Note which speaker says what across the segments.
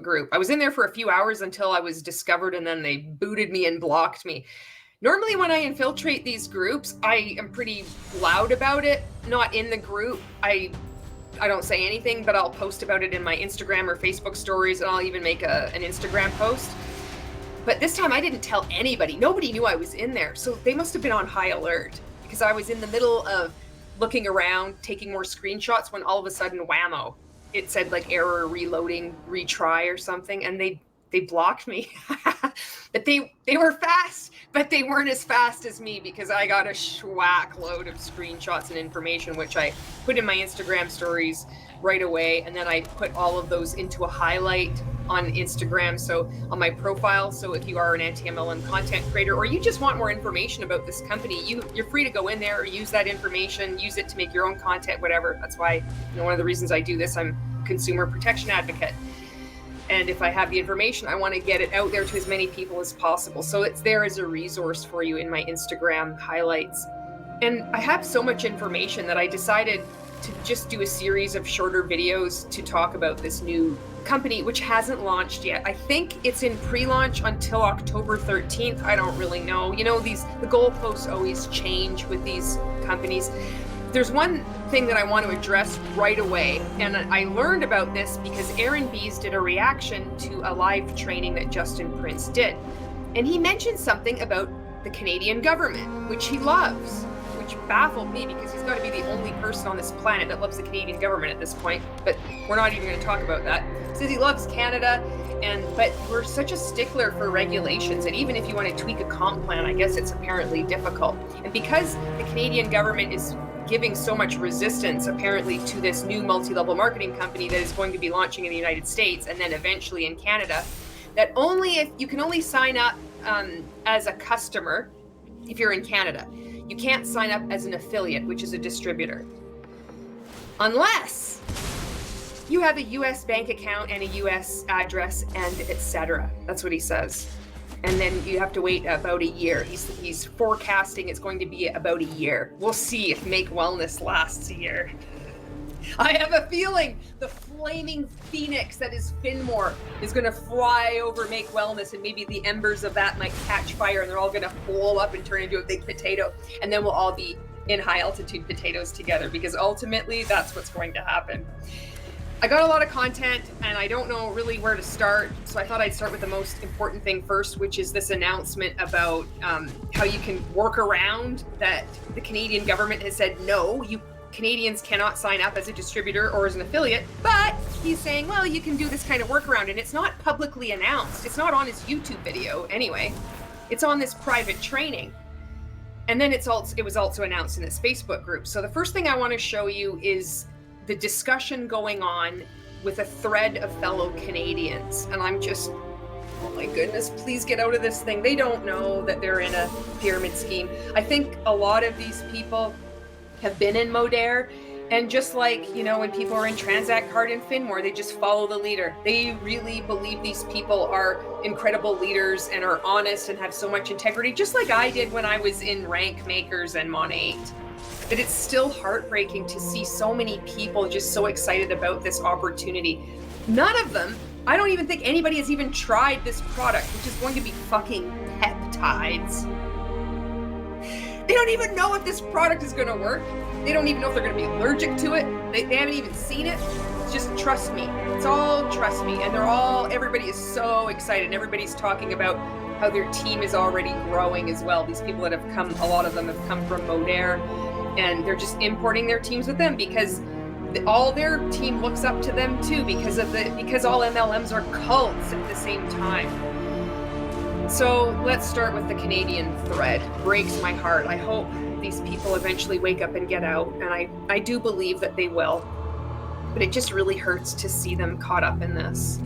Speaker 1: group. I was in there for a few hours until I was discovered, and then they booted me and blocked me. Normally when I infiltrate these groups, I am pretty loud about it. Not in the group. I don't say anything, but I'll post about it in my Instagram or Facebook stories, and I'll even make an Instagram post. But this time I didn't tell anybody. Nobody knew I was in there. So they must have been on high alert because I was in the middle of looking around, taking more screenshots when all of a sudden, whammo, it said like error, reloading, retry or something. And they blocked me. But they were fast, but they weren't as fast as me because I got a schwack load of screenshots and information, which I put in my Instagram stories right away. And then I put all of those into a highlight on Instagram, so on my profile. So if you are an anti-MLM content creator, or you just want more information about this company, you're free to go in there or use that information, use it to make your own content, whatever. That's why, one of the reasons I do this, I'm a consumer protection advocate. And if I have the information, I want to get it out there to as many people as possible. So it's there as a resource for you in my Instagram highlights. And I have so much information that I decided to just do a series of shorter videos to talk about this new company, which hasn't launched yet. I think it's in pre-launch until October 13th. I don't really know. The goalposts always change with these companies. There's one thing that I want to address right away, and I learned about this because Aaron Bees did a reaction to a live training that Justin Prince did. And he mentioned something about the Canadian government, which he loves, which baffled me because he's got to be the only person on this planet that loves the Canadian government at this point, but we're not even going to talk about that. He says he loves Canada, but we're such a stickler for regulations, and even if you want to tweak a comp plan, I guess it's apparently difficult. And because the Canadian government is giving so much resistance apparently to this new multi-level marketing company that is going to be launching in the United States and then eventually in Canada, that if you can only sign up as a customer if you're in Canada. You can't sign up as an affiliate, which is a distributor, unless you have a US bank account and a US address and etc. That's what he says. And then you have to wait about a year. He's forecasting it's going to be about a year. We'll see if Make Wellness lasts a year. I have a feeling the flaming phoenix that is Finmore is going to fly over Make Wellness, and maybe the embers of that might catch fire and they're all going to blow up and turn into a big potato. And then we'll all be in high altitude potatoes together, because ultimately that's what's going to happen. I got a lot of content and I don't know really where to start. So I thought I'd start with the most important thing first, which is this announcement about how you can work around that the Canadian government has said, no, you Canadians cannot sign up as a distributor or as an affiliate, but he's saying, well, you can do this kind of workaround, and it's not publicly announced. It's not on his YouTube video anyway. It's on this private training. And then it was also announced in this Facebook group. So the first thing I want to show you is the discussion going on with a thread of fellow Canadians. And I'm just, oh my goodness, please get out of this thing. They don't know that they're in a pyramid scheme. I think a lot of these people have been in Modere, and just like, when people are in Transact Card and Finmore, they just follow the leader. They really believe these people are incredible leaders and are honest and have so much integrity, just like I did when I was in Rank Makers and Mon 8. But it's still heartbreaking to see so many people just so excited about this opportunity. None of them, I don't even think anybody has even tried this product, which is going to be fucking peptides. They don't even know if this product is going to work. They don't even know if they're going to be allergic to it. They haven't even seen it. It's just trust me. It's all trust me. And everybody is so excited. And everybody's talking about how their team is already growing as well. These people that have come, a lot of them have come from Modere, and they're just importing their teams with them because all their team looks up to them too, because all MLMs are cults at the same time. So let's start with the Canadian thread. Breaks my heart. I hope these people eventually wake up and get out, and I do believe that they will. But it just really hurts to see them caught up in this.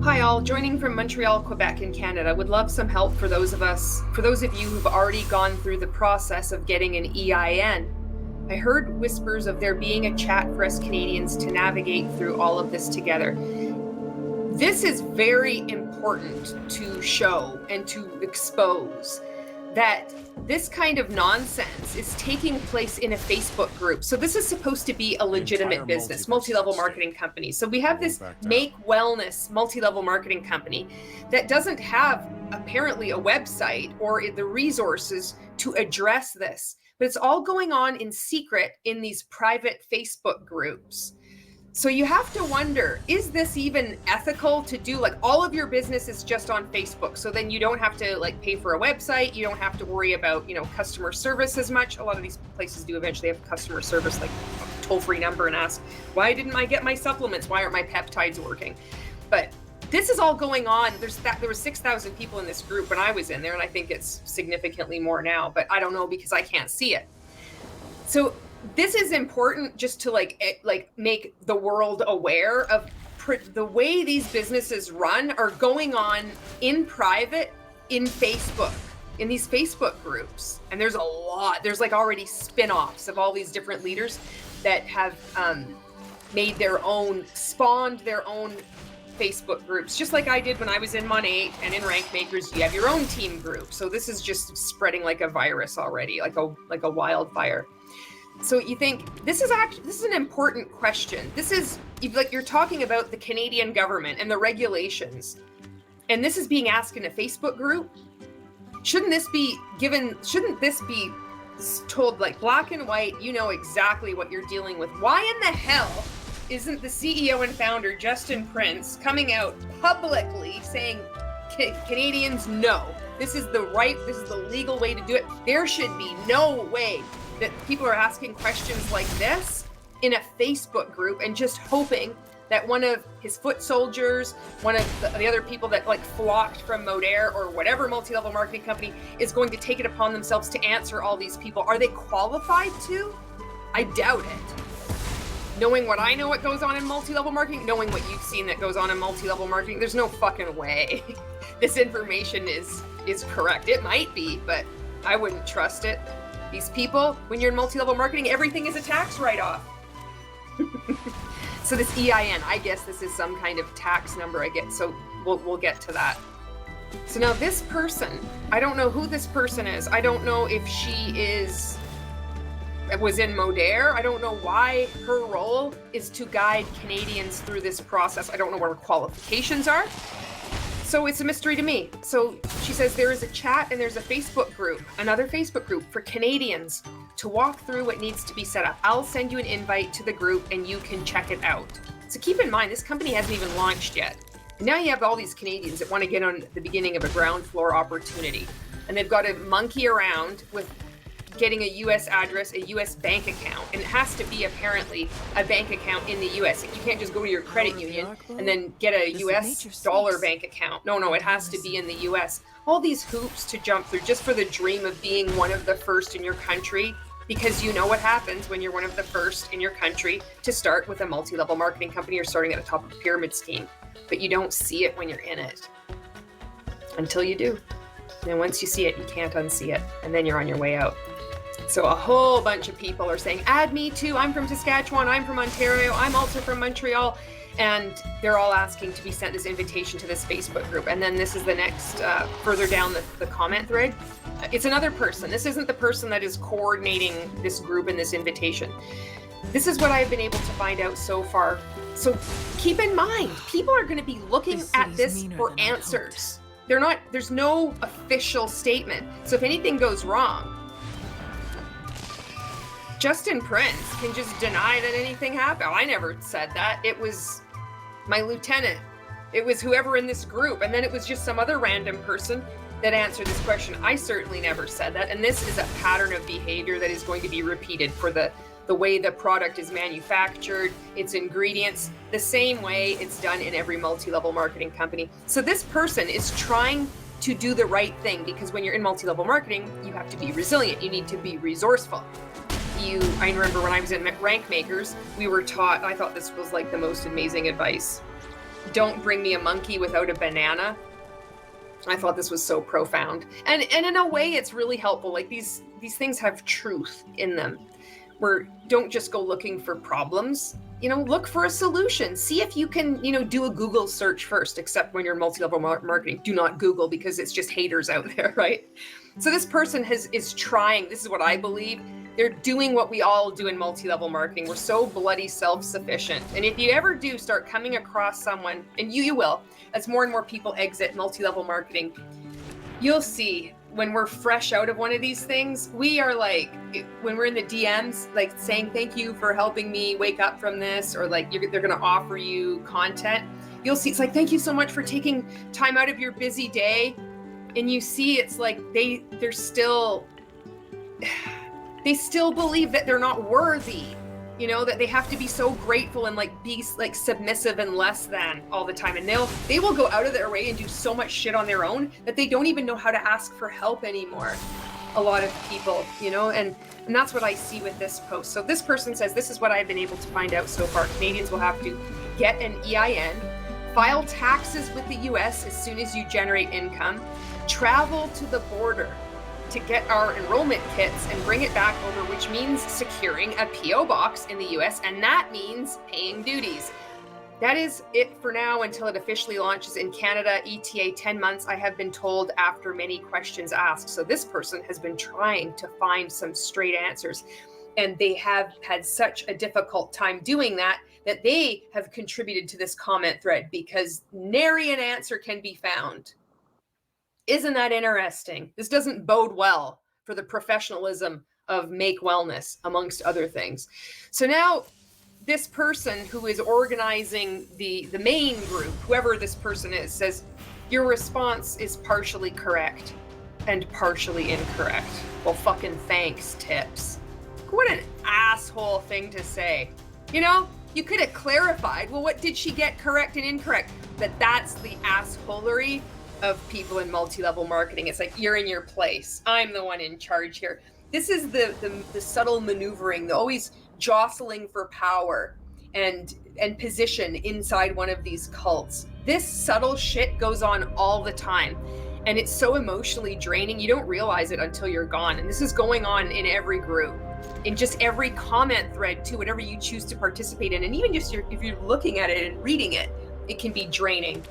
Speaker 1: Hi all, joining from Montreal, Quebec in Canada. Would love some help for those of you who've already gone through the process of getting an EIN. I heard whispers of there being a chat for us Canadians to navigate through all of this together. This is very important to show and to expose. that this kind of nonsense is taking place in a Facebook group. So this is supposed to be a legitimate business, multi-level marketing company. So we have this Make Wellness multi-level marketing company that doesn't have apparently a website or the resources to address this, but it's all going on in secret in these private Facebook groups. So you have to wonder, is this even ethical to do? Like, all of your business is just on Facebook. So then you don't have to like pay for a website. You don't have to worry about, customer service as much. A lot of these places do eventually have customer service, like a toll-free number, and ask, why didn't I get my supplements? Why aren't my peptides working? But this is all going on. There were 6,000 people in this group when I was in there, and I think it's significantly more now, but I don't know because I can't see it. So this is important just to make the world aware of the way these businesses run are going on in private in Facebook, in these Facebook groups. And there's a lot, there's like already spin-offs of all these different leaders that have spawned their own Facebook groups, just like I did when I was in Mon 8 and in Rank Makers. You have your own team group. So this is just spreading like a virus already, like a wildfire. So you think this is an important question. This is you're talking about the Canadian government and the regulations, and this is being asked in a Facebook group. Shouldn't this be told like black and white? You know exactly what you're dealing with. Why in the hell isn't the CEO and founder Justin Prince coming out publicly saying, Canadians, no, this is the legal way to do it. There should be no way that people are asking questions like this in a Facebook group and just hoping that one of his foot soldiers, one of the other people that like flocked from Modair or whatever multi-level marketing company is going to take it upon themselves to answer all these people. Are they qualified to? I doubt it. Knowing what I know what goes on in multi-level marketing, knowing what you've seen that goes on in multi-level marketing, there's no fucking way this information is correct. It might be, but I wouldn't trust it. These people, when you're in multi-level marketing, everything is a tax write-off. So this EIN, I guess this is some kind of tax number I get. So we'll get to that. So now this person, I don't know who this person is. I don't know if she was in Modair. I don't know why her role is to guide Canadians through this process. I don't know what her qualifications are. So it's a mystery to me. So she says there is a chat and there's a Facebook group, another Facebook group for Canadians to walk through what needs to be set up. I'll send you an invite to the group and you can check it out. So keep in mind, this company hasn't even launched yet. And now you have all these Canadians that want to get on the beginning of a ground floor opportunity. And they've got to monkey around with getting a US address, a US bank account. And it has to be apparently a bank account in the US. You can't just go to your credit union and then get a US dollar bank account. No, it has to be in the US. All these hoops to jump through just for the dream of being one of the first in your country, because you know what happens when you're one of the first in your country to start with a multi-level marketing company or starting at the top of a pyramid scheme. But you don't see it when you're in it until you do. And once you see it, you can't unsee it. And then you're on your way out. So a whole bunch of people are saying, add me too. I'm from Saskatchewan. I'm from Ontario. I'm also from Montreal. And they're all asking to be sent this invitation to this Facebook group. And then this is the next, further down the comment thread. It's another person. This isn't the person that is coordinating this group and this invitation. This is what I've been able to find out so far. So keep in mind, people are going to be looking at this for answers. There's no official statement. So if anything goes wrong, Justin Prince can just deny that anything happened. Oh, I never said that. It was my lieutenant. It was whoever in this group. And then it was just some other random person that answered this question. I certainly never said that. And this is a pattern of behavior that is going to be repeated for the way the product is manufactured, its ingredients, the same way it's done in every multi-level marketing company. So this person is trying to do the right thing, because when you're in multi-level marketing, you have to be resilient. You need to be resourceful. I remember when I was in Rank Makers, we were taught, I thought this was like the most amazing advice. Don't bring me a monkey without a banana. I thought this was so profound. And in a way, it's really helpful. Like these things have truth in them. Where don't just go looking for problems. look for a solution. See if you can, do a Google search first, except when you're multi-level marketing. Do not Google, because it's just haters out there, right? So this person is trying, this is what I believe, they're doing what we all do in multi-level marketing. We're so bloody self-sufficient. And if you ever do start coming across someone, and you will, as more and more people exit multi-level marketing, you'll see when we're fresh out of one of these things, we are like, when we're in the DMs, like saying, thank you for helping me wake up from this, or like they're going to offer you content. You'll see, it's like, thank you so much for taking time out of your busy day. And you see, it's like they still believe that they're not worthy, that they have to be so grateful and like be like submissive and less than all the time. And they will go out of their way and do so much shit on their own that they don't even know how to ask for help anymore. A lot of people, and that's what I see with this post. So this person says, this is what I've been able to find out so far. Canadians will have to get an EIN, file taxes with the US as soon as you generate income, travel to the border to get our enrollment kits and bring it back over, which means securing a PO box in the US, and that means paying duties. That is it for now until it officially launches in Canada. ETA 10 months, I have been told, after many questions asked. So this person has been trying to find some straight answers, and they have had such a difficult time doing that they have contributed to this comment thread, because nary an answer can be found. Isn't that interesting? This doesn't bode well for the professionalism of Make Wellness, amongst other things. So now this person who is organizing the main group, whoever this person is, says, your response is partially correct and partially incorrect. Well, fucking thanks, Tips. What an asshole thing to say. You could have clarified, well, what did she get correct and incorrect? But that's the assholery of people in multi-level marketing. It's like, you're in your place. I'm the one in charge here. This is the subtle maneuvering, the always jostling for power and position inside one of these cults. This subtle shit goes on all the time. And it's so emotionally draining. You don't realize it until you're gone. And this is going on in every group, in just every comment thread too, whatever you choose to participate in. And even just if you're looking at it and reading it, it can be draining.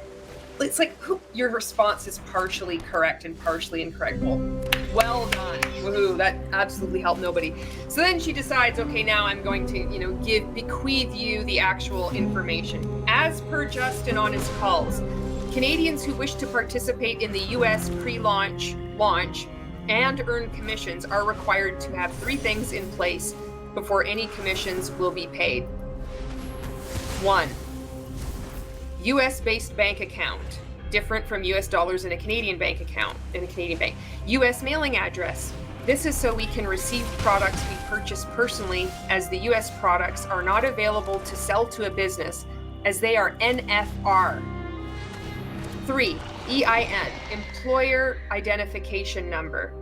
Speaker 1: It's like, your response is partially correct and partially incorrect. Well done. Woohoo, that absolutely helped nobody. So then she decides, okay, now I'm going to, bequeath you the actual information. As per Justin on his calls, Canadians who wish to participate in the US pre-launch, launch, and earn commissions are required to have 3 things in place before any commissions will be paid. 1. US-based bank account, different from US dollars in a Canadian bank account, in a Canadian bank. US mailing address. This is so we can receive products we purchase personally, as the US products are not available to sell to a business, as they are NFR. 3. EIN, employer identification number.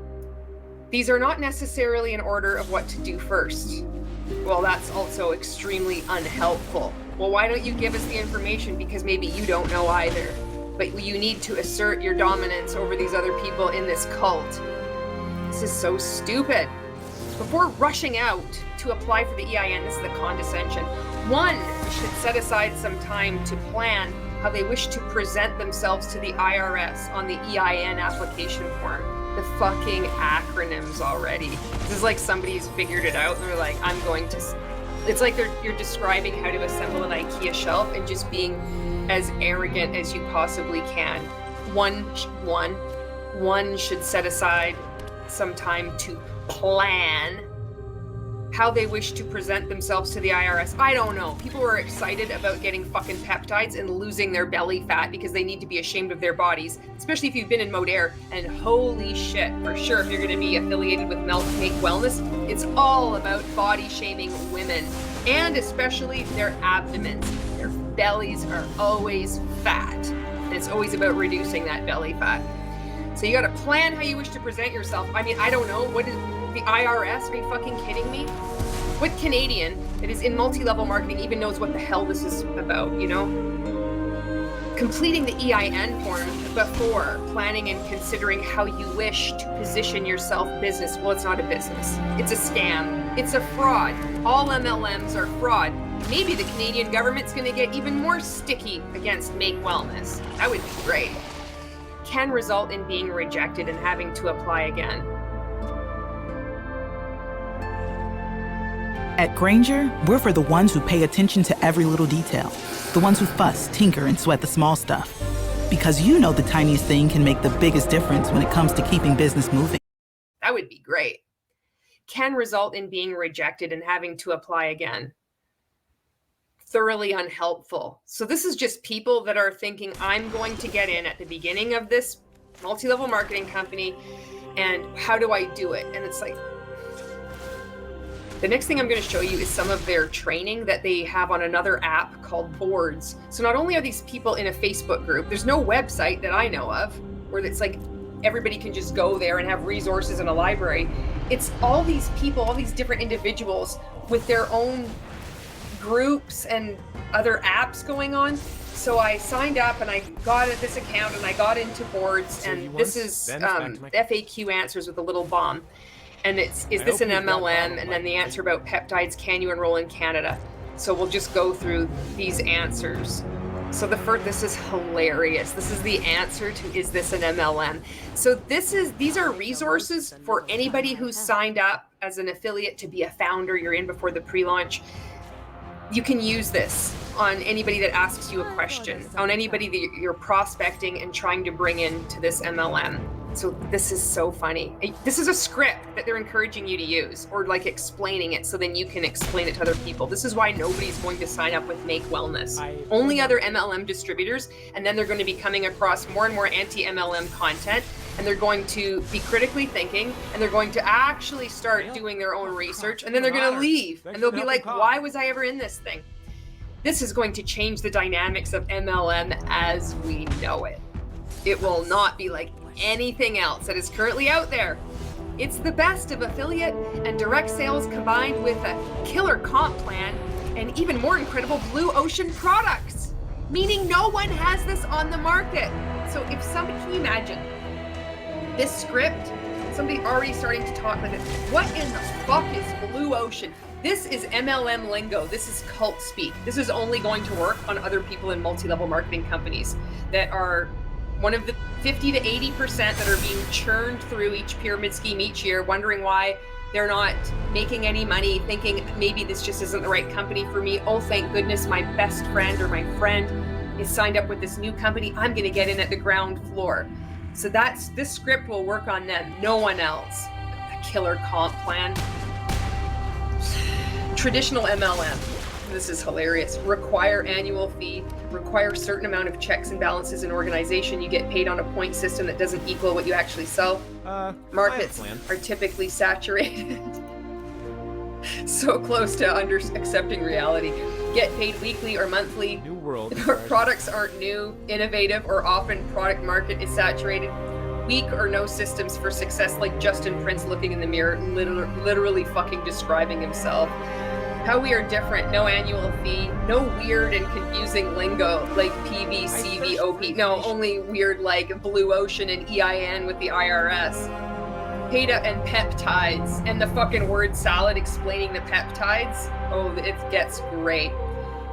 Speaker 1: These are not necessarily in order of what to do first. Well, that's also extremely unhelpful. Well, why don't you give us the information? Because maybe you don't know either. But you need to assert your dominance over these other people in this cult. This is so stupid. Before rushing out to apply for the EIN, this is the condescension. 1 should set aside some time to plan how they wish to present themselves to the IRS on the EIN application form. The fucking acronyms already. This is like somebody's figured it out and they're like, I'm going to... It's like you're describing how to assemble an IKEA shelf and just being as arrogant as you possibly can. One should set aside some time to plan how they wish to present themselves to the IRS. I don't know. People are excited about getting fucking peptides and losing their belly fat because they need to be ashamed of their bodies, especially if you've been in Modair. And holy shit, for sure, if you're going to be affiliated with Make Wellness, it's all about body shaming women, and especially their abdomens. Their bellies are always fat, and it's always about reducing that belly fat. So you got to plan how you wish to present yourself. I mean, I don't know. What is the IRS? Are you fucking kidding me? What Canadian that is in multi-level marketing even knows what the hell this is about, Completing the EIN form before planning and considering how you wish to position yourself business. Well, it's not a business. It's a scam. It's a fraud. All MLMs are fraud. Maybe the Canadian government's going to get even more sticky against Make Wellness. That would be great. Can result in being rejected and having to apply again.
Speaker 2: At Grainger, we're for the ones who pay attention to every little detail. The ones who fuss, tinker, and sweat the small stuff. Because you know the tiniest thing can make the biggest difference when it comes to keeping business moving.
Speaker 1: That would be great. Can result in being rejected and having to apply again. Thoroughly unhelpful. So this is just people that are thinking, I'm going to get in at the beginning of this multi-level marketing company, and how do I do it? And it's like, the next thing I'm going to show you is some of their training that they have on another app called Boards. So not only are these people in a Facebook group, there's no website that I know of where it's like everybody can just go there and have resources in a library. It's all these people, all these different individuals with their own groups and other apps going on. So I signed up and I got this account and I got into Boards, and this is FAQ answers with a little bomb. And is this an MLM? And then the answer about peptides, can you enroll in Canada? So we'll just go through these answers. So this is hilarious. This is the answer to, is this an MLM? So these are resources for anybody who's signed up as an affiliate to be a founder. You're in before the pre-launch. You can use this on anybody that asks you a question, on anybody that you're prospecting and trying to bring into this MLM. So this is so funny. This is a script that they're encouraging you to use, or like explaining it so then you can explain it to other people. This is why nobody's going to sign up with Make Wellness. Only other MLM distributors, and then they're going to be coming across more and more anti-MLM content, and they're going to be critically thinking, and they're going to actually start doing their own research, and then they're going to leave, and they'll be like, why was I ever in this thing? This is going to change the dynamics of MLM as we know it. It will not be like anything else that is currently out there. It's the best of affiliate and direct sales combined with a killer comp plan and even more incredible blue ocean products, meaning no one has this on the market. So if somebody, can you imagine this script, somebody already starting to talk like this, what in the fuck is blue ocean? This is MLM lingo. This is cult speak. This is only going to work on other people in multi-level marketing companies that are one of the 50 to 80% that are being churned through each pyramid scheme each year, wondering why they're not making any money, thinking maybe this just isn't the right company for me. Oh, thank goodness my best friend or my friend is signed up with this new company. I'm going to get in at the ground floor. So this script will work on them, no one else. A killer comp plan. Traditional MLM. This is hilarious. Require annual fee, require certain amount of checks and balances in organization. You get paid on a point system that doesn't equal what you actually sell. Markets are typically saturated. So close to accepting reality. Get paid weekly or monthly.
Speaker 3: New world.
Speaker 1: Products aren't new, innovative, or often product market is saturated. Weak or no systems for success, like Justin Prince looking in the mirror, literally fucking describing himself. How we are different, no annual fee, no weird and confusing lingo like PV, CV, OP. No, only weird like Blue Ocean and EIN with the IRS. Paid up and peptides and the fucking word salad explaining the peptides. Oh, it gets great.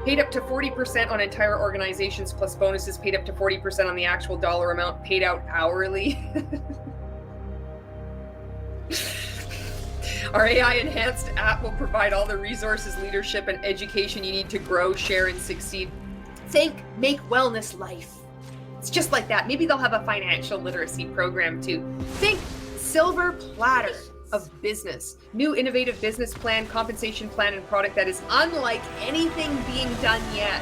Speaker 1: Paid up to 40% on entire organizations plus bonuses, paid up to 40% on the actual dollar amount, paid out hourly. Our AI-enhanced app will provide all the resources, leadership, and education you need to grow, share, and succeed. Think Make Wellness Life. It's just like that. Maybe they'll have a financial literacy program too. Think silver platter of business. New innovative business plan, compensation plan, and product that is unlike anything being done yet.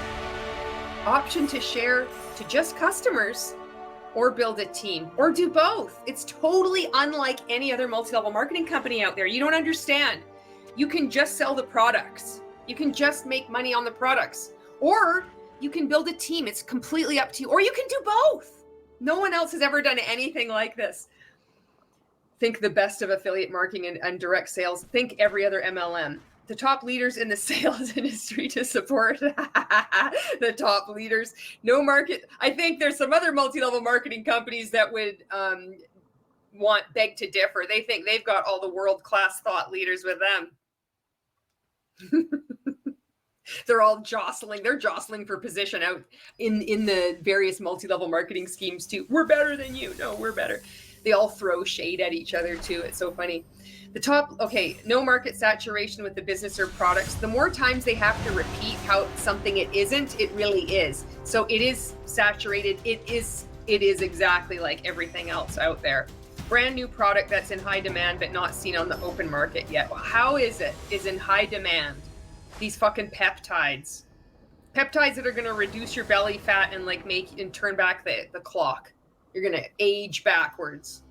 Speaker 1: Option to share to just customers, or build a team, or do both. It's totally unlike any other multi-level marketing company out there. You don't understand. You can just sell the products. You can just make money on the products, or you can build a team. It's completely up to you, or you can do both. No one else has ever done anything like this. Think the best of affiliate marketing and direct sales. Think every other MLM. The top leaders in the sales industry to support the top leaders. No market. I think there's some other multi-level marketing companies that would beg to differ. They think they've got all the world-class thought leaders with them. They're all jostling. They're jostling for position out in the various multi-level marketing schemes too. We're better than you. No, we're better. They all throw shade at each other too. It's so funny. The top, okay, no market saturation with the business or products. The more times they have to repeat how something it isn't, it really is. So it is saturated. It is exactly like everything else out there. Brand new product that's in high demand but not seen on the open market yet. Well, how is in high demand? These fucking peptides. Peptides that are gonna reduce your belly fat and like make and turn back the clock. You're gonna age backwards.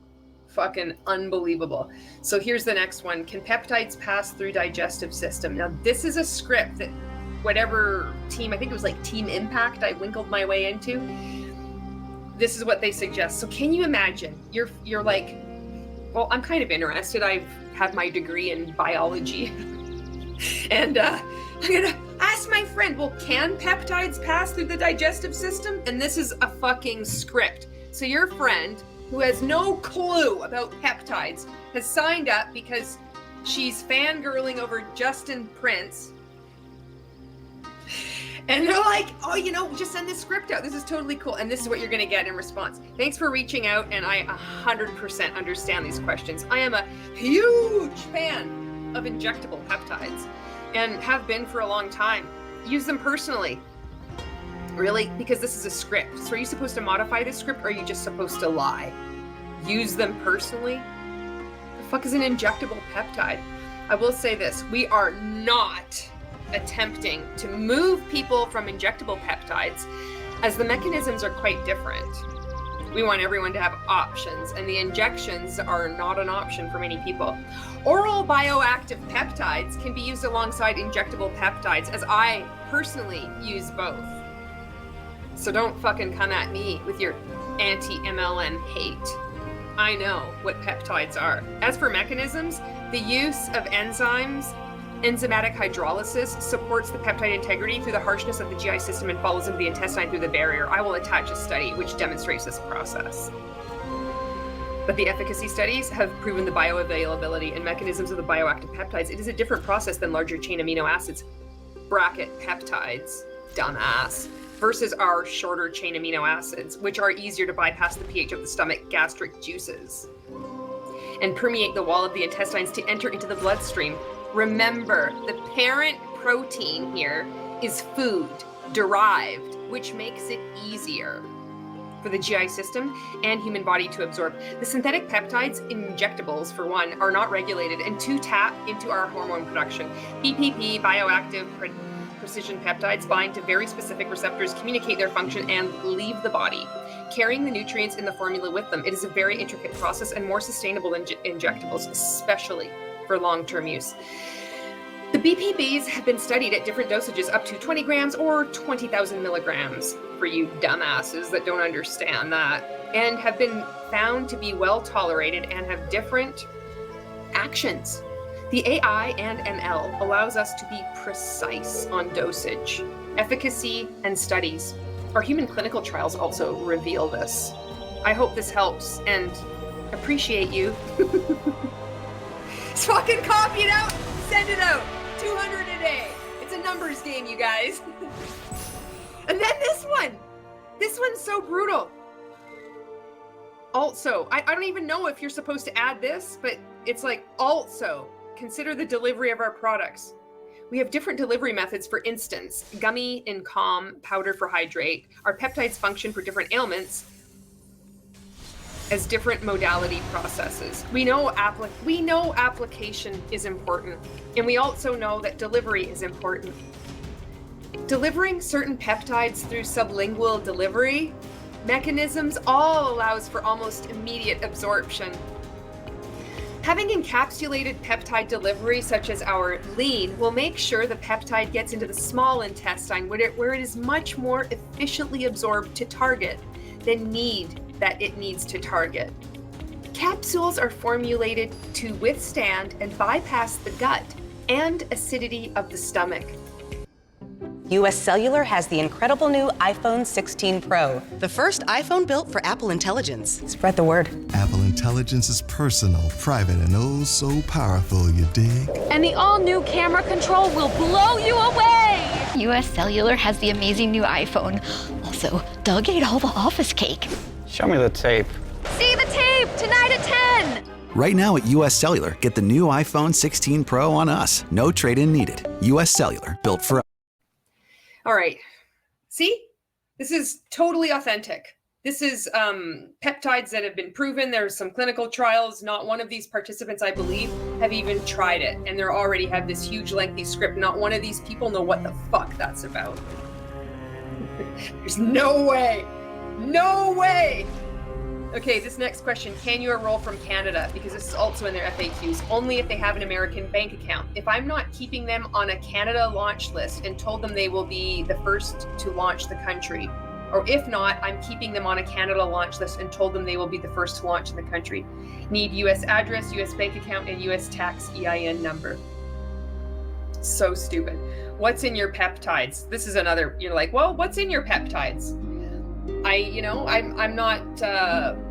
Speaker 1: Fucking unbelievable. So here's the next one. Can peptides pass through digestive system? Now this is a script that whatever team, I think it was like Team Impact, I winkled my way into. This is what they suggest. So can you imagine? You're like, well, I'm kind of interested. I've had my degree in biology. And I'm gonna ask my friend, well, can peptides pass through the digestive system? And this is a fucking script. So your friend, who has no clue about peptides, has signed up because she's fangirling over Justin Prince. And they're like, oh, just send this script out. This is totally cool. And this is what you're going to get in response. Thanks for reaching out. And I 100% understand these questions. I am a huge fan of injectable peptides and have been for a long time. Use them personally. Really? Because this is a script. So are you supposed to modify this script or are you just supposed to lie? Use them personally? The fuck is an injectable peptide? I will say this. We are not attempting to move people from injectable peptides, as the mechanisms are quite different. We want everyone to have options, and the injections are not an option for many people. Oral bioactive peptides can be used alongside injectable peptides, as I personally use both. So don't fucking come at me with your anti-MLM hate. I know what peptides are. As for mechanisms, the use of enzymes, enzymatic hydrolysis, supports the peptide integrity through the harshness of the GI system and follows into the intestine through the barrier. I will attach a study which demonstrates this process. But the efficacy studies have proven the bioavailability and mechanisms of the bioactive peptides. It is a different process than larger chain amino acids, bracket peptides, dumbass, versus our shorter chain amino acids, which are easier to bypass the pH of the stomach, gastric juices, and permeate the wall of the intestines to enter into the bloodstream. Remember, the parent protein here is food derived, which makes it easier for the GI system and human body to absorb. The synthetic peptides, injectables for one, are not regulated, and two, tap into our hormone production. BPP, bioactive precision peptides, bind to very specific receptors, communicate their function, and leave the body, carrying the nutrients in the formula with them. It is a very intricate process and more sustainable than injectables, especially for long-term use. The BPBs have been studied at different dosages up to 20 grams or 20,000 milligrams, for you dumbasses that don't understand that, and have been found to be well tolerated and have different actions. The AI and ML allows us to be precise on dosage, efficacy, and studies. Our human clinical trials also reveal this. I hope this helps and appreciate you. Just fucking copy it out, send it out. 200 a day. It's a numbers game, you guys. And then this one. This one's so brutal. Also, I don't even know if you're supposed to add this, but it's like, also, consider the delivery of our products. We have different delivery methods. For instance, gummy in calm, powder for hydrate. Our peptides function for different ailments as different modality processes. We know application is important, and we also know that delivery is important. Delivering certain peptides through sublingual delivery mechanisms all allows for almost immediate absorption. Having encapsulated peptide delivery, such as our lean, will make sure the peptide gets into the small intestine where it is much more efficiently absorbed to target the need that it needs to target. Capsules are formulated to withstand and bypass the gut and acidity of the stomach.
Speaker 3: US Cellular has the incredible new iPhone 16 Pro.
Speaker 4: The first iPhone built for Apple Intelligence.
Speaker 3: Spread the word.
Speaker 5: Apple Intelligence is personal, private, and oh so powerful, you dig?
Speaker 6: And the all-new camera control will blow you away! US Cellular has the amazing new iPhone. Also, Doug ate all the office cake.
Speaker 7: Show me the tape.
Speaker 6: See the tape tonight at 10.
Speaker 8: Right now at US Cellular, get the new iPhone 16 Pro on us. No trade-in needed. US Cellular, built for us.
Speaker 1: All right. See? This is totally authentic. This is peptides that have been proven. There's some clinical trials. Not one of these participants, I believe, have even tried it. And they already have this huge lengthy script. Not one of these people know what the fuck that's about. There's no way. No way. Okay, this next question. Can you enroll from Canada? Because this is also in their FAQs. Only if they have an American bank account. If I'm not keeping them on a Canada launch list and told them they will be the first to launch the country, or if not, I'm keeping them on a Canada launch list and told them they will be the first to launch in the country. Need US address, US bank account, and US tax EIN number. So stupid. What's in your peptides? This is another, you're like, well, what's in your peptides?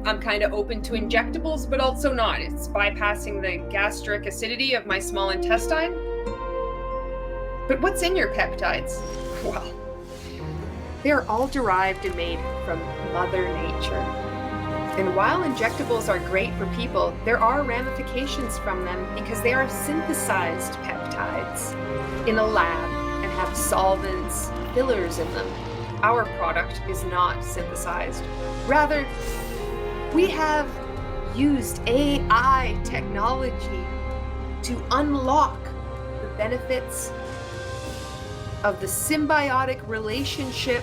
Speaker 1: I'm kind of open to injectables, but also not. It's bypassing the gastric acidity of my small intestine. But what's in your peptides? Well, they are all derived and made from Mother Nature. And while injectables are great for people, there are ramifications from them because they are synthesized peptides in a lab and have solvents, fillers in them. Our product is not synthesized. Rather, we have used AI technology to unlock the benefits of the symbiotic relationship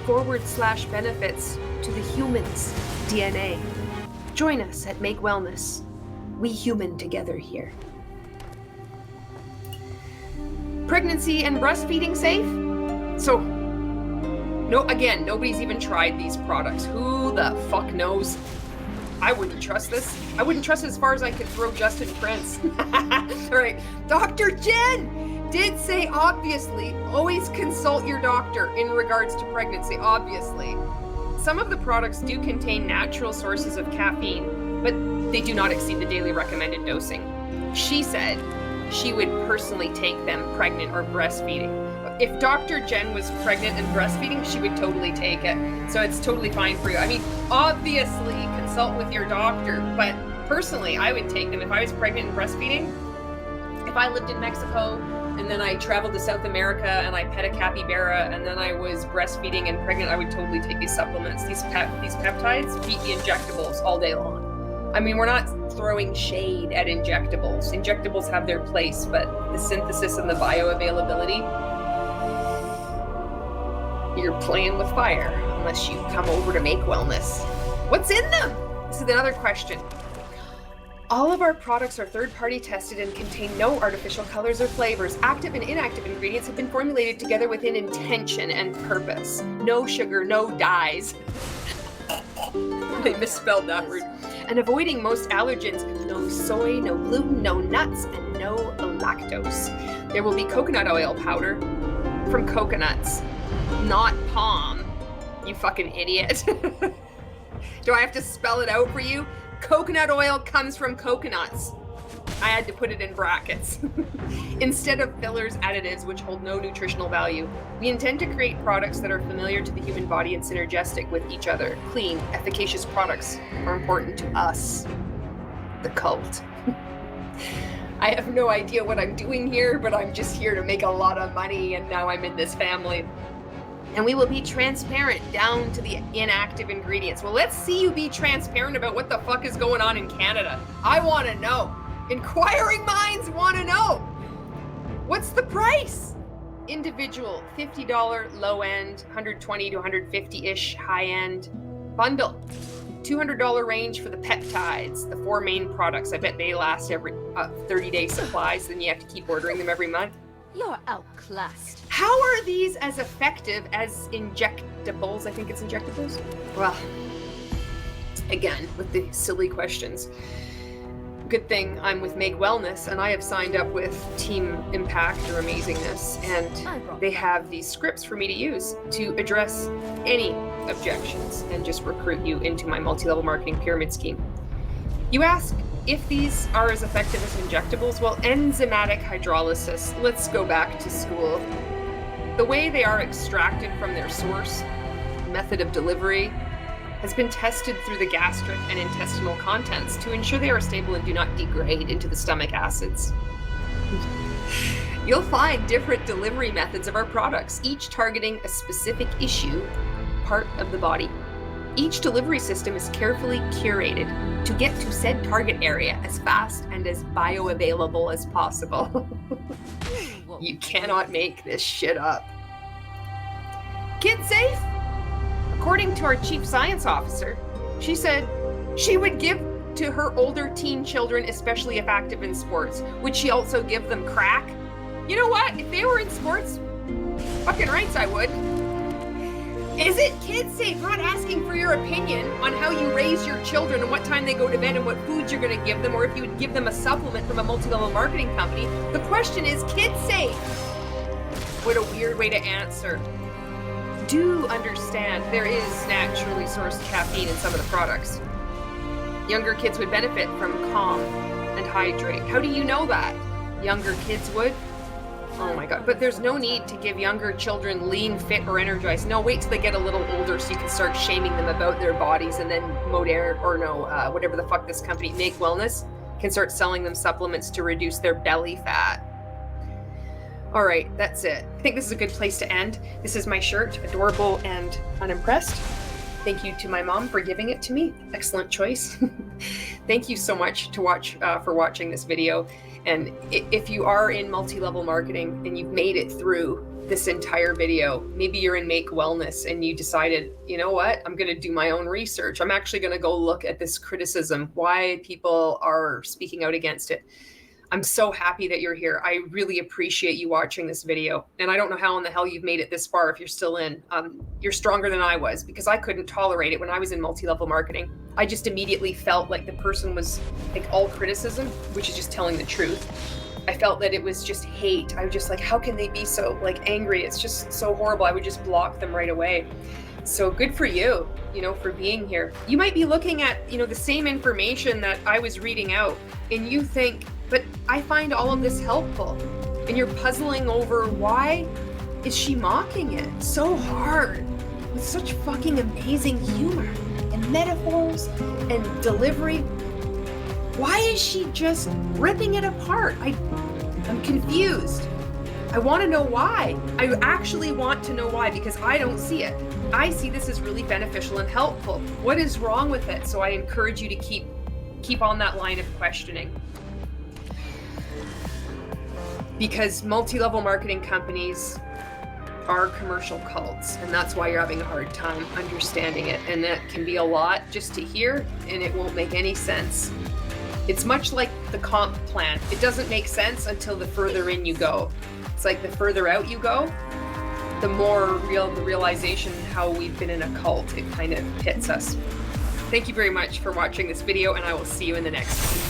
Speaker 1: /benefits to the human's DNA. Join us at Make Wellness. We human together here. Pregnancy and breastfeeding safe? So, no, again, nobody's even tried these products. Who the fuck knows? I wouldn't trust this. I wouldn't trust it as far as I could throw Justin Prince. All right, Dr. Jen did say, obviously, always consult your doctor in regards to pregnancy, obviously. Some of the products do contain natural sources of caffeine, but they do not exceed the daily recommended dosing. She said she would personally take them pregnant or breastfeeding. If Dr. Jen was pregnant and breastfeeding, she would totally take it. So it's totally fine for you. I mean, obviously consult with your doctor, but personally, I would take them. If I was pregnant and breastfeeding, if I lived in Mexico and then I traveled to South America and I pet a capybara and then I was breastfeeding and pregnant, I would totally take these supplements. These peptides beat the injectables all day long. I mean, we're not throwing shade at injectables. Injectables have their place, but the synthesis and the bioavailability, you're playing with fire unless you come over to Make Wellness. What's in them? This is another question. All of our products are third-party tested and contain no artificial colors or flavors. Active and inactive ingredients have been formulated together with an intention and purpose. No sugar, no dyes. They misspelled that word. And avoiding most allergens. No soy, no gluten, no nuts, and no lactose. There will be coconut oil powder from coconuts, not palm. You fucking idiot. Do I have to spell it out for you? Coconut oil comes from coconuts. I had to put it in brackets. Instead of fillers, additives, which hold no nutritional value. We intend to create products that are familiar to the human body and synergistic with each other. Clean, efficacious products are important to us, the cult. I have no idea what I'm doing here, but I'm just here to make a lot of money, and now I'm in this family. And we will be transparent down to the inactive ingredients. Well, let's see you be transparent about what the fuck is going on in Canada. I want to know. Inquiring minds want to know. What's the price? Individual, $50 low end, $120 to $150-ish high end bundle. $200 range for the peptides, the 4 main products. I bet they last every 30-day supplies, then you have to keep ordering them every month.
Speaker 6: You're outclassed.
Speaker 1: How are these as effective as injectables? I think it's injectables. Well, again, with the silly questions. Good thing I'm with Make Wellness and I have signed up with Team Impact or Amazingness, and they have these scripts for me to use to address any objections and just recruit you into my multi-level marketing pyramid scheme. You ask if these are as effective as injectables? Well, enzymatic hydrolysis. Let's go back to school. The way they are extracted from their source, method of delivery, has been tested through the gastric and intestinal contents to ensure they are stable and do not degrade into the stomach acids. You'll find different delivery methods of our products, each targeting a specific issue, part of the body. Each delivery system is carefully curated to get to said target area as fast and as bioavailable as possible. You cannot make this shit up. Kid safe? According to our chief science officer, she said she would give to her older teen children, especially if active in sports. Would she also give them crack? You know what? If they were in sports, fucking rights I would. Is it kid safe? Not asking for your opinion on how you raise your children and what time they go to bed and what foods you're going to give them, or if you would give them a supplement from a multi-level marketing company. The question is, kid safe? What a weird way to answer. Do understand there is naturally sourced caffeine in some of the products. Younger kids would benefit from calm and hydrate. How do you know that? Younger kids would? Oh my God, but there's no need to give younger children lean, fit, or energized. No, wait till they get a little older so you can start shaming them about their bodies, and then whatever the fuck this company, Make Wellness, can start selling them supplements to reduce their belly fat. All right, that's it. I think this is a good place to end. This is my shirt, adorable and unimpressed. Thank you to my mom for giving it to me. Excellent choice. Thank you so much for watching this video. And if you are in multi-level marketing and you've made it through this entire video, maybe you're in Make Wellness and you decided, you know what, I'm going to do my own research. I'm actually going to go look at this criticism, why people are speaking out against it. I'm so happy that you're here. I really appreciate you watching this video. And I don't know how in the hell you've made it this far if you're still in. You're stronger than I was, because I couldn't tolerate it when I was in multi-level marketing. I just immediately felt like the person was like all criticism, which is just telling the truth. I felt that it was just hate. I was just like, how can they be so like angry? It's just so horrible. I would just block them right away. So good for you, for being here. You might be looking at, the same information that I was reading out, and you think, but I find all of this helpful. And you're puzzling over, why is she mocking it so hard with such fucking amazing humor and metaphors and delivery? Why is she just ripping it apart? I'm confused. I want to know why. I actually want to know why, because I don't see it. I see this as really beneficial and helpful. What is wrong with it? So I encourage you to keep on that line of questioning. Because multi-level marketing companies are commercial cults, and that's why you're having a hard time understanding it. And that can be a lot just to hear, and it won't make any sense. It's much like the comp plan. It doesn't make sense until the further in you go. It's like the further out you go, the more real the realization how we've been in a cult, it kind of hits us. Thank you very much for watching this video, and I will see you in the next one.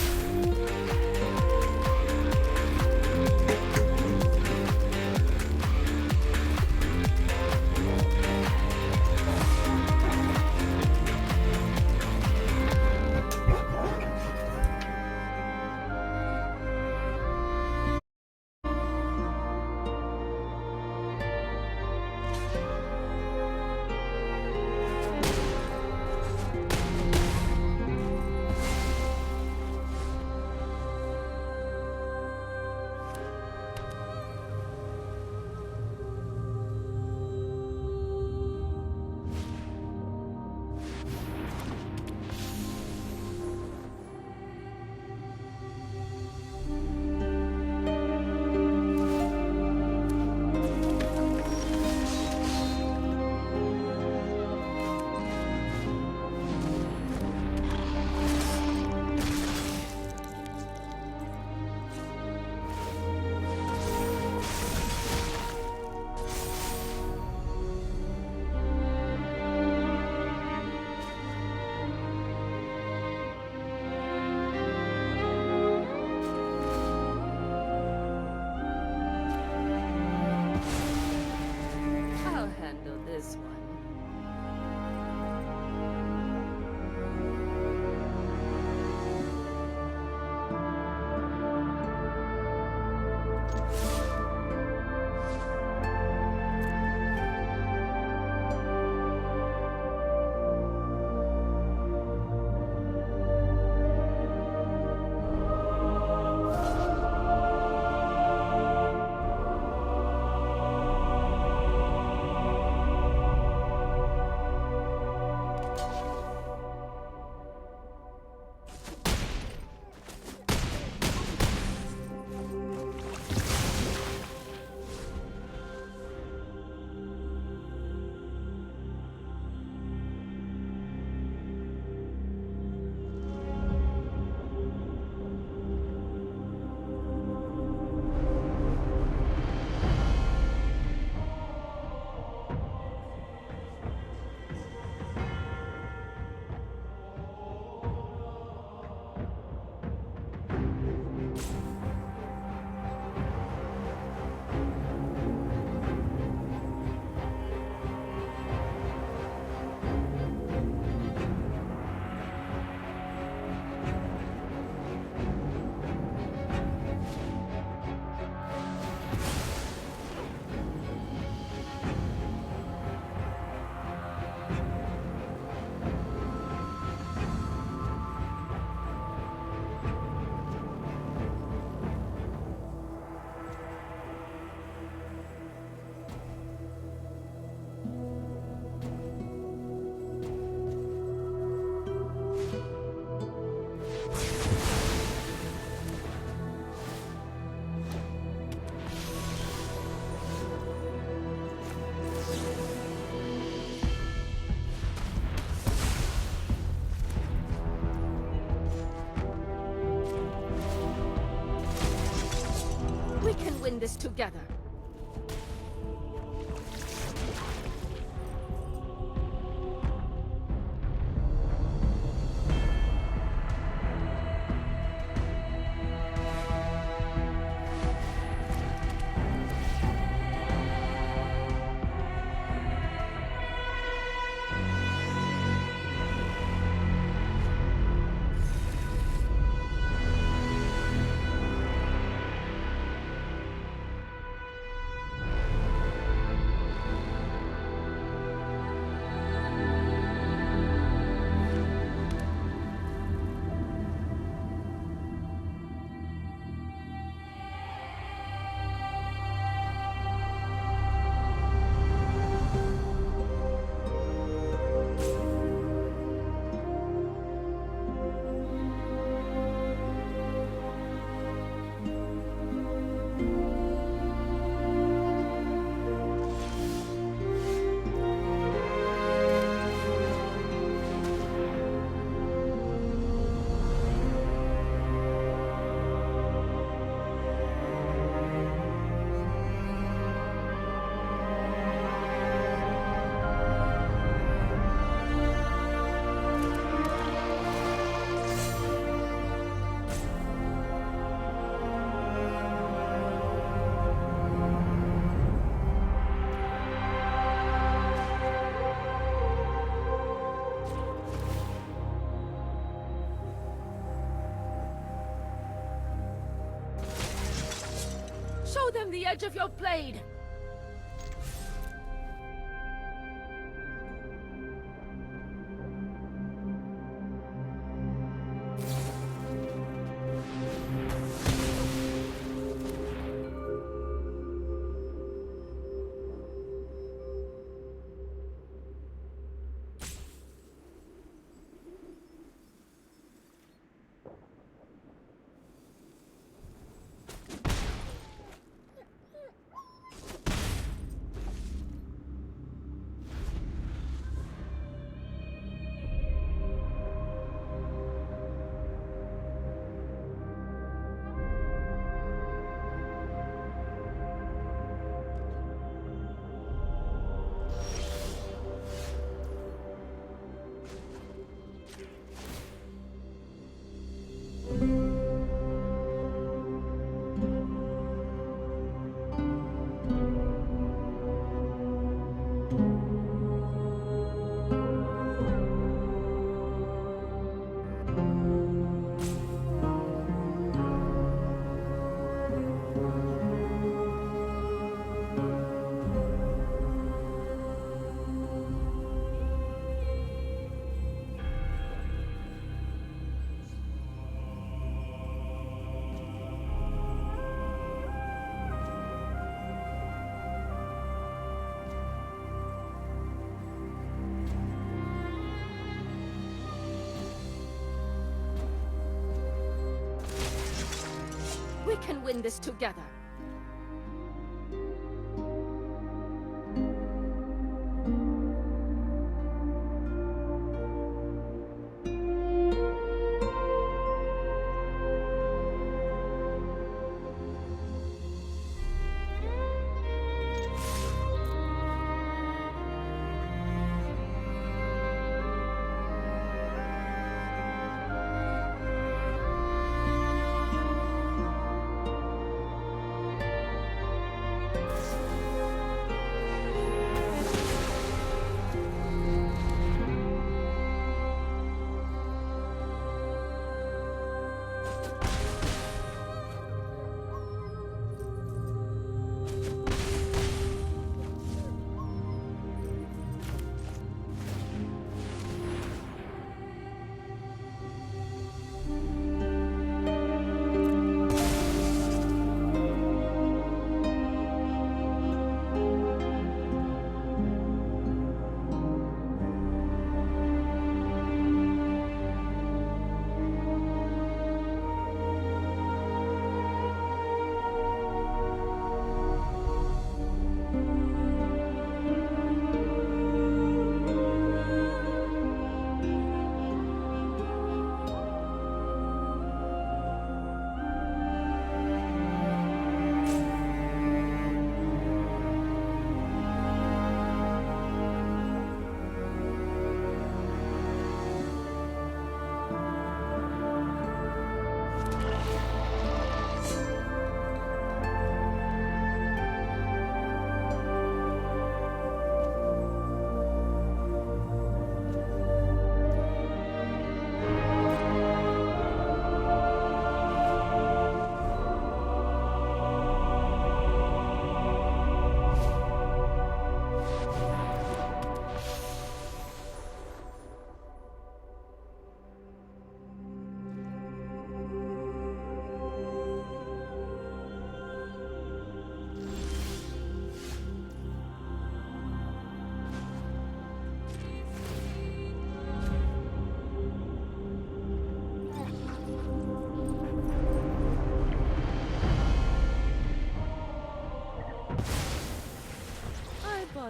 Speaker 7: this together. Show them the edge of your blade! We can win this together.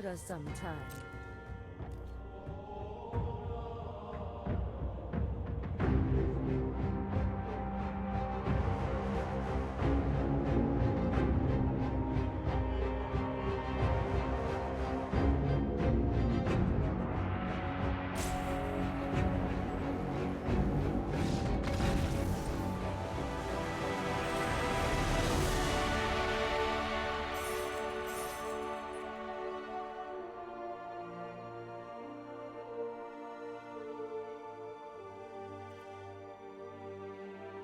Speaker 7: consider sometime.